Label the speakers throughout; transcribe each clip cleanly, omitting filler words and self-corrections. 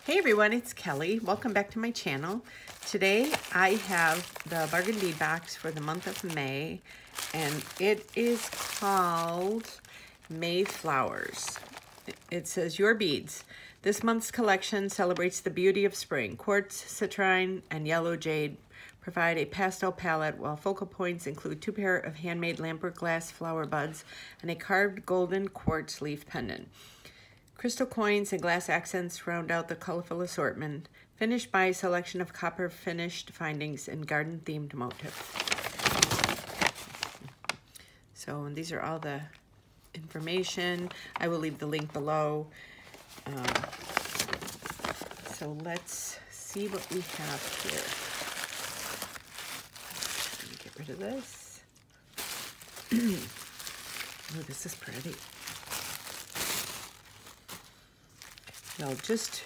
Speaker 1: Hey everyone, it's Kelly. Welcome back to my channel. Today I have the bargain bead box for the month of May, and it is called Mayflowers. It says your beads. This month's collection celebrates the beauty of spring. Quartz, Citron, and yellow jade provide a pastel palette, while focal points include 2 pair of handmade Lampert glass flower buds and a carved golden quartz leaf pendant. Crystal coins and glass accents round out the colorful assortment, finished by a selection of copper finished findings and garden-themed motifs. So these are all the information. I will leave the link below. So let's see what we have here. Let me get rid of this. Oh, this is pretty. Now, just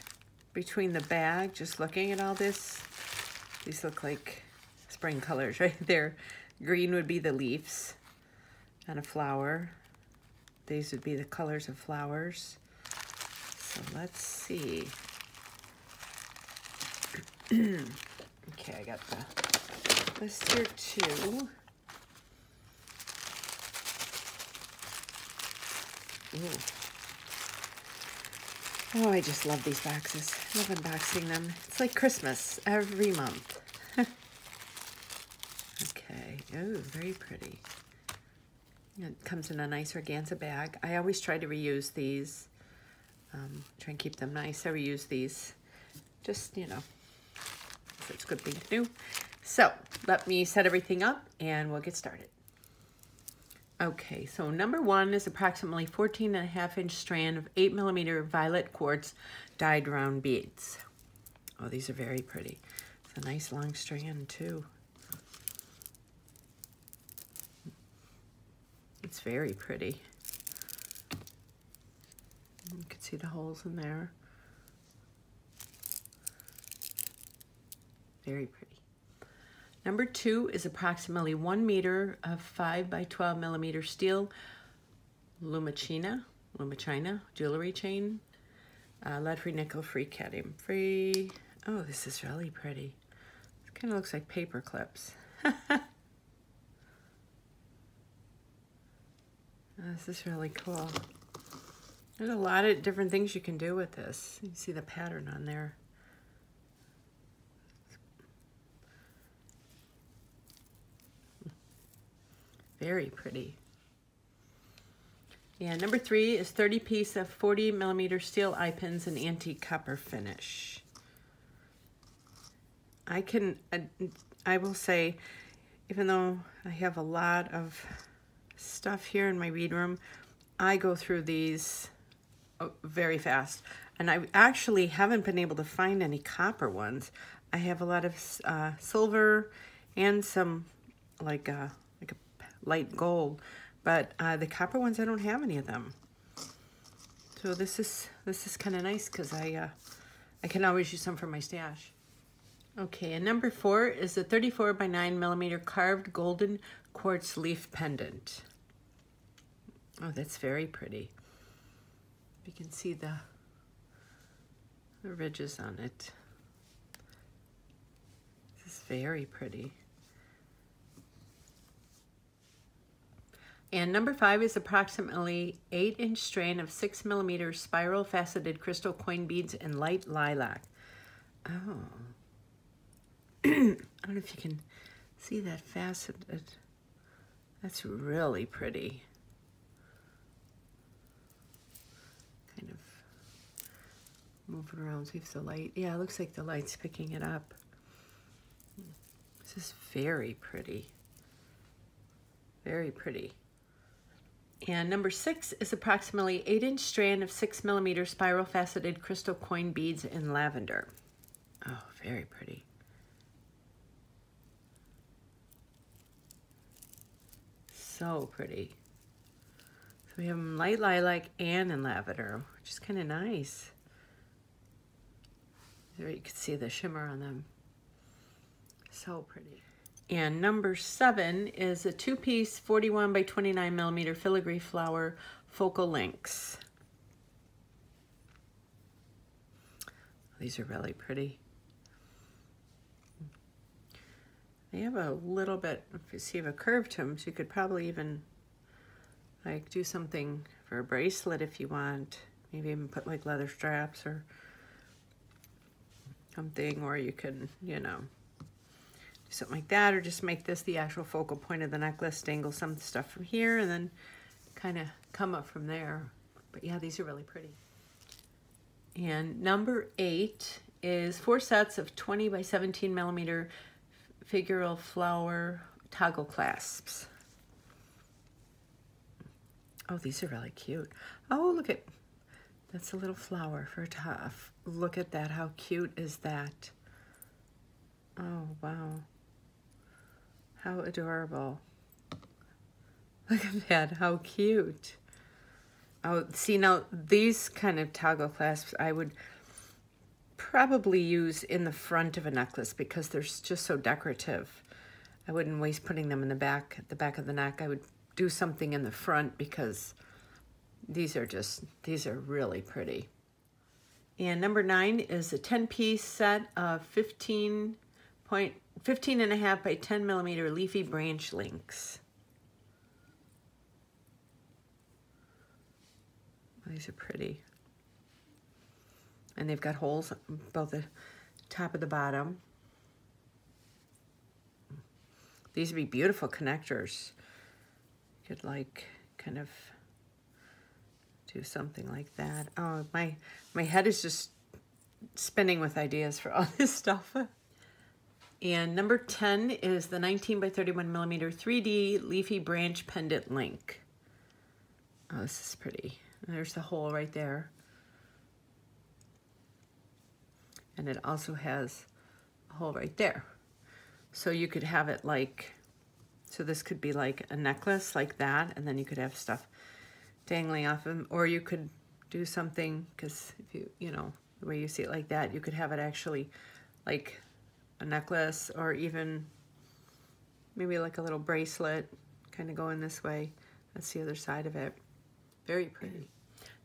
Speaker 1: between the bag, just looking at all this, these look like spring colors right there. Green would be the leaves and a flower. These would be the colors of flowers. So let's see. Okay, I got the list here too. Ooh. Oh, I just love these boxes. I love unboxing them. It's like Christmas every month. Okay. Oh, very pretty. It comes in a nice organza bag. I always try to reuse these. Try and keep them nice. I reuse these. Just, you know, it's a good thing to do. So, let me set everything up and we'll get started. Okay, so number 1 is approximately 14.5-inch strand of 8mm violet quartz dyed round beads. Oh, these are very pretty. It's a nice long strand too. It's very pretty. You can see the holes in there. Very pretty. Number 2 is approximately 1 meter of 5 by 12mm steel Lumachina jewelry chain, lead-free, nickel-free, cadmium-free. Oh, this is really pretty. It kind of looks like paper clips. This is really cool. There's a lot of different things you can do with this. You see the pattern on there. Very pretty. And number 3 is 30 piece of 40mm steel eye pins in antique copper finish. I will say, even though I have a lot of stuff here in my bead room, I go through these very fast. And I actually haven't been able to find any copper ones. I have a lot of silver and some like a light gold, but the copper ones, I don't have any of them. So this is kind of nice because I can always use some for my stash. Okay, and number 4 is a 34 by 9mm carved golden quartz leaf pendant. Oh, that's very pretty. You can see the ridges on it. This is very pretty. And number 5 is approximately 8-inch strand of 6mm spiral faceted crystal coin beads in light lilac. Oh. I don't know if you can see that faceted. That's really pretty. Kind of move it around, see if the light, yeah, it looks like the light's picking it up. This is very pretty. Very pretty. And number 6 is approximately 8-inch strand of 6mm spiral faceted crystal coin beads in lavender. Oh, very pretty. So pretty. So we have them light lilac and in lavender, which is kind of nice. There you can see the shimmer on them. So pretty. And number 7 is a 2-piece 41 by 29mm filigree flower focal links. These are really pretty. They have a little bit, if you see, of a curve to them, so you could probably even like do something for a bracelet if you want. Maybe even put like leather straps or something, or you could, you know, do something like that, or just make this the actual focal point of the necklace, dangle some stuff from here, and then kind of come up from there. But yeah, these are really pretty. And number 8 is 4 sets of 20 by 17 millimeter Figural flower toggle clasps. Oh, these are really cute. Oh, look at, that's a little flower for a top. Look at that, how cute is that? Oh, wow. How adorable. Look at that, how cute. Oh, see, now these kind of toggle clasps I would probably use in the front of a necklace because they're just so decorative. I wouldn't waste putting them in the back, at the back of the neck. I would do something in the front because these are really pretty. And number 9 is a 10-piece set of 15 and a half by 10 millimeter leafy branch links. These are pretty. And they've got holes both the top and the bottom. These would be beautiful connectors. You could like kind of do something like that. Oh, my head is just spinning with ideas for all this stuff. And number 10 is the 19 by 31 millimeter 3D leafy branch pendant link. Oh, this is pretty. There's the hole right there. And it also has a hole right there. So you could have it like, so this could be like a necklace like that, and then you could have stuff dangling off them, or you could do something, because if you know, the way you see it like that, you could have it actually like a necklace, or even maybe like a little bracelet kind of going this way. That's the other side of it. Very pretty.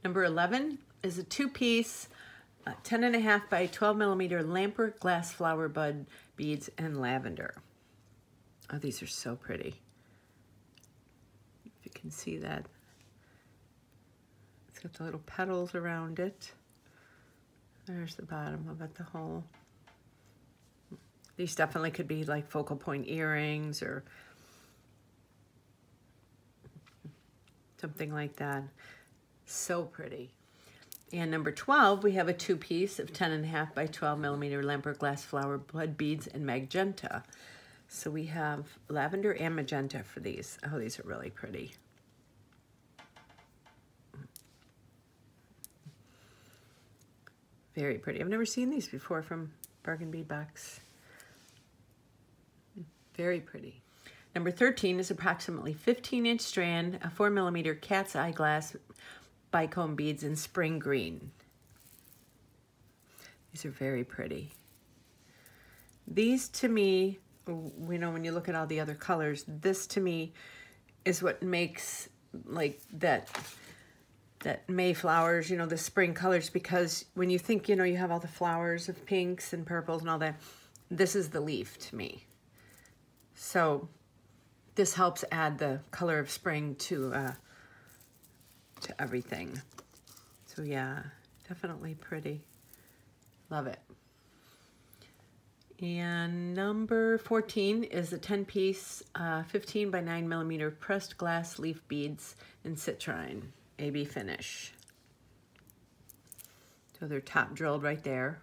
Speaker 1: Number 11 is a 2-piece 10 and a half by 12 millimeter Lampert glass flower bud beads in lavender. Oh, these are so pretty. If you can see that. It's got the little petals around it. There's the bottom of it, the hole. These definitely could be like focal point earrings or something like that. So pretty. And number 12, we have a 2-piece of 10 and a half by 12 millimeter Lampert glass flower bud beads in magenta. So we have lavender and magenta for these. Oh, these are really pretty. Very pretty. I've never seen these before from Bargain Bead Box. Very pretty. Number 13 is approximately 15-inch strand, a 4 millimeter cat's eye glass Bicone beads in spring green. These are very pretty. These to me, you know, when you look at all the other colors, this to me is what makes like that Mayflowers, you know, the spring colors, because when you think, you know, you have all the flowers of pinks and purples and all that, this is the leaf to me. So this helps add the color of spring to everything. So yeah, definitely pretty. Love it. And number 14 is a 10-piece 15 by 9 millimeter pressed glass leaf beads in Citron AB finish. So they're top drilled right there.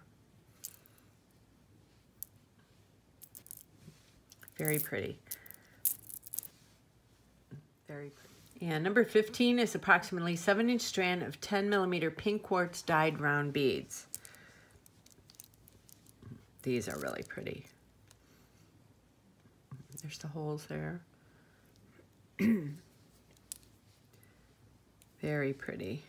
Speaker 1: Very pretty. Very pretty. And number 15 is approximately 7-inch strand of 10 millimeter pink quartz dyed round beads. These are really pretty. There's the holes there. Very pretty.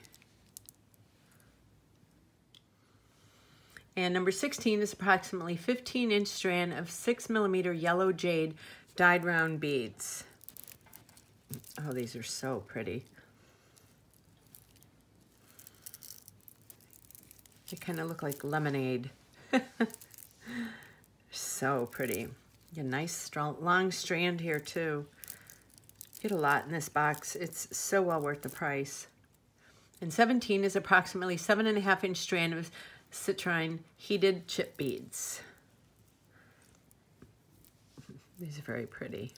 Speaker 1: And number 16 is approximately 15-inch strand of 6 millimeter yellow jade dyed round beads. Oh, these are so pretty. They kind of look like lemonade. So pretty. A nice strong long strand here too. Get a lot in this box. It's so well worth the price. And 17 is approximately 7.5-inch strand of Citron heated chip beads. These are very pretty.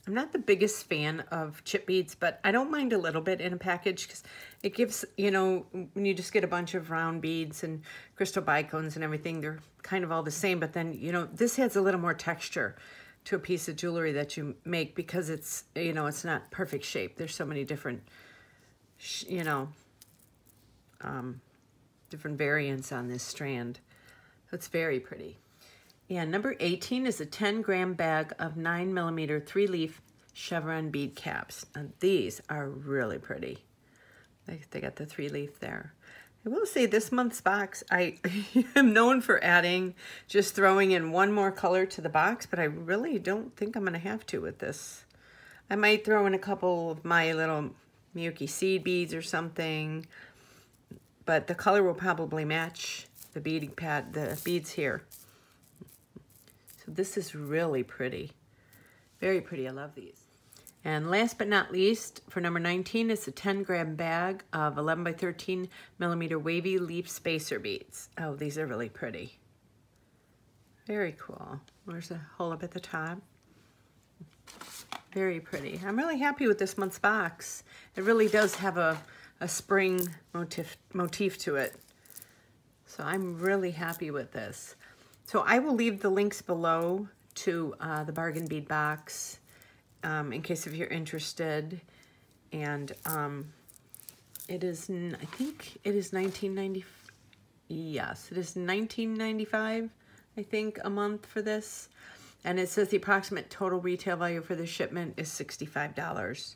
Speaker 1: I'm not the biggest fan of chip beads, but I don't mind a little bit in a package because it gives, you know, when you just get a bunch of round beads and crystal bicones and everything, they're kind of all the same. But then, you know, this adds a little more texture to a piece of jewelry that you make because it's, you know, it's not perfect shape. There's so many different, you know, different variants on this strand. So it's very pretty. And number 18 is a 10-gram bag of 9mm 3-leaf chevron bead caps. And these are really pretty. They got the 3-leaf there. I will say this month's box, I am known for adding, just throwing in one more color to the box, but I really don't think I'm going to have to with this. I might throw in a couple of my little Miyuki seed beads or something, but the color will probably match the beading pad, the beads here. So this is really pretty. Very pretty. I love these. And last but not least, for number 19, is a 10-gram bag of 11 by 13mm wavy leaf spacer beads. Oh, these are really pretty. Very cool. There's a hole up at the top. Very pretty. I'm really happy with this month's box. It really does have a spring motif to it. So I'm really happy with this. So I will leave the links below to the bargain bead box in case if you're interested. And it is, I think it is $19.95. Yes, it is $19.95, I think, a month for this. And it says the approximate total retail value for the shipment is $65.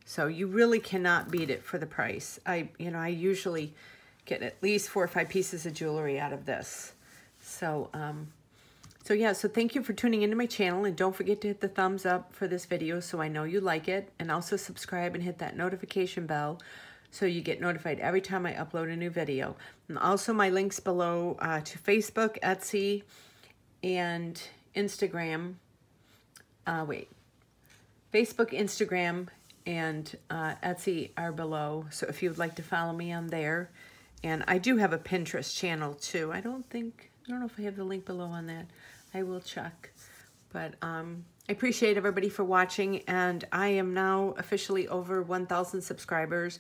Speaker 1: So you really cannot beat it for the price. I usually get at least 4 or 5 pieces of jewelry out of this. So, so thank you for tuning into my channel, and don't forget to hit the thumbs up for this video so I know you like it, and also subscribe and hit that notification bell so you get notified every time I upload a new video. And also my links below to Facebook, Etsy, and Instagram. Facebook, Instagram, and Etsy are below, so if you would like to follow me on there. And I do have a Pinterest channel too. I don't know if I have the link below on that. I will check. But I appreciate everybody for watching, and I am now officially over 1,000 subscribers,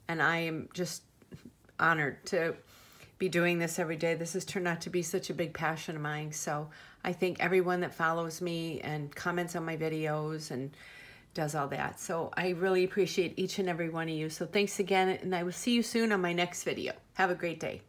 Speaker 1: and I am just honored to be doing this every day. This has turned out to be such a big passion of mine. So I thank everyone that follows me and comments on my videos and does all that. So I really appreciate each and every one of you. So thanks again, and I will see you soon on my next video. Have a great day.